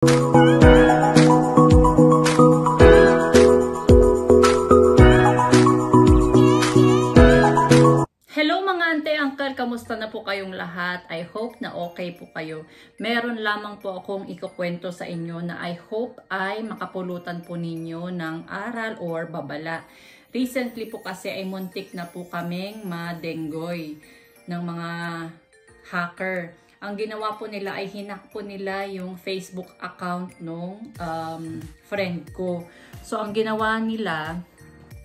Hello mga ante, uncle, kamusta na po kayong lahat? I hope na okay po kayo. Meron lamang po akong ikukwento sa inyo na I hope ay makapulutan po ninyo ng aral or babala. Recently po kasi ay muntik na po kaming madenggoy ng mga hacker. Ang ginawa po nila ay hinak po nila yung Facebook account nung friend ko. So ang ginawa nila,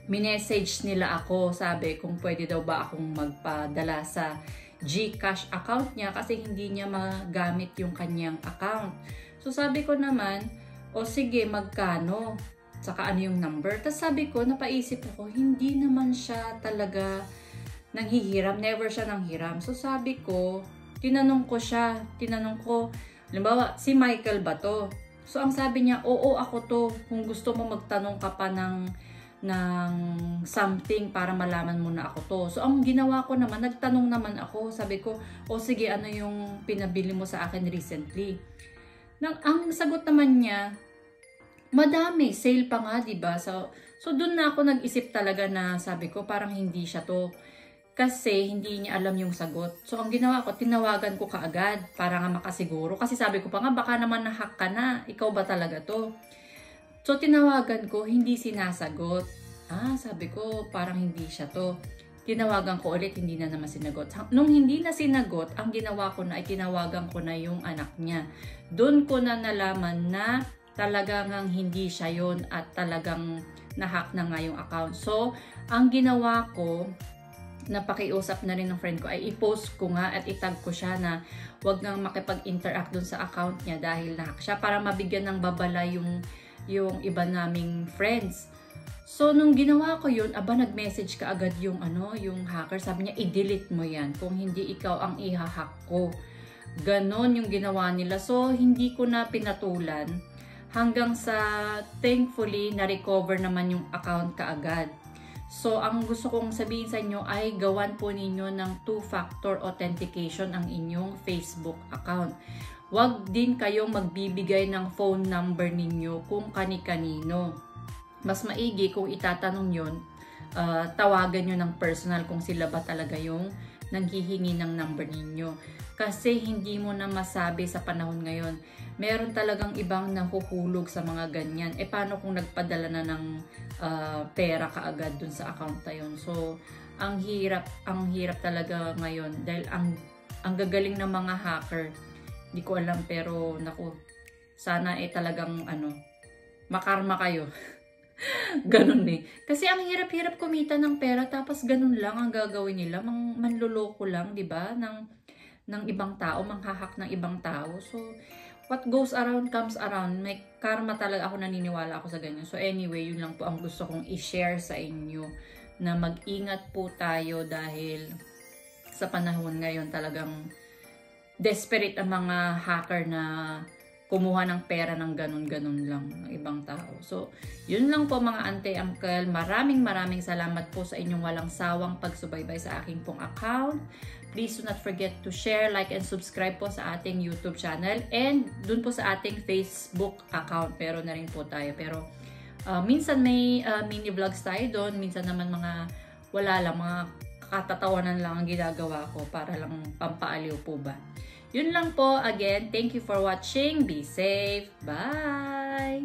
minessage nila ako, sabi kung pwede daw ba akong magpadala sa GCash account niya kasi hindi niya magamit yung kanyang account. So sabi ko naman, o sige, magkano? Saka ano yung number? Tapos sabi ko, napaisip ako, hindi naman siya talaga nanghihiram, never siya nanghiram. So sabi ko, tinanong ko, halimbawa, si Michael ba to? So ang sabi niya, oo ako to, kung gusto mo magtanong ka pa ng something para malaman mo na ako to. So ang ginawa ko naman, nagtanong naman ako, sabi ko, o sige, ano yung pinabili mo sa akin recently? Ang sagot naman niya, madami, sale pa nga, diba? So doon na ako nag-isip talaga na sabi ko, parang hindi siya to. Kasi hindi niya alam yung sagot. So ang ginawa ko, tinawagan ko kaagad para nga makasiguro. Kasi sabi ko pa nga, baka naman na-hack ka na. Ikaw ba talaga to? So tinawagan ko, hindi sinasagot. Sabi ko, parang hindi siya to. Tinawagan ko ulit, hindi na naman sinagot. Nung hindi na sinagot, ang ginawa ko na ay tinawagan ko na yung anak niya. Doon ko na nalaman na talagang hindi siya yon at talagang na-hack na nga yung account. So ang ginawa ko, napakiusap na rin ng friend ko, ay i-post ko nga at itag ko siya na wag nang makipag-interact dun sa account niya dahil na-hack siya para mabigyan ng babala yung iba naming friends. So nung ginawa ko yun, nag-message ka agad yung hacker, sabi niya i-delete mo yan kung hindi ikaw ang ihahack ko. Ganon yung ginawa nila. So hindi ko na pinatulan hanggang sa thankfully na-recover naman yung account kaagad. So, ang gusto kong sabihin sa inyo ay gawan po ninyo ng two-factor authentication ang inyong Facebook account. Huwag din kayong magbibigay ng phone number ninyo kung kani-kanino. Mas maigi kung itatanong yon, tawagan nyo ng personal kung sila ba talaga yung nanghihingi ng number ninyo. Kasi hindi mo na masabi sa panahon ngayon. Meron talagang ibang nahuhulog sa mga ganyan. Paano kung nagpadala na ng pera kaagad dun sa account na yun? So, ang hirap talaga ngayon dahil ang gagaling ng mga hacker. Hindi ko alam, pero naku, sana talagang makarma kayo. Ganun eh. Kasi ang hirap-hirap kumita ng pera tapos ganun lang ang gagawin nila. Manloloko lang, 'di ba? Ng ibang tao, manghahak ng ibang tao. So, what goes around comes around. May karma talaga, ako naniniwala ako sa ganyan. So anyway, yun lang po ang gusto kong i-share sa inyo, na mag-ingat po tayo dahil sa panahon ngayon talagang desperate ang mga hacker na kumuha ng pera ng ganun-ganun lang ng ibang tao. So, yun lang po mga ante, uncle. Maraming salamat po sa inyong walang sawang pagsubaybay sa aking pong account. Please do not forget to share, like, and subscribe po sa ating YouTube channel and dun po sa ating Facebook account. Pero na rin po tayo. Pero minsan may mini vlogs tayo doon. Minsan naman wala lang, mga katatawanan lang ang ginagawa ko para lang pampaaliw po ba. Yun lang po. Again, thank you for watching. Be safe. Bye!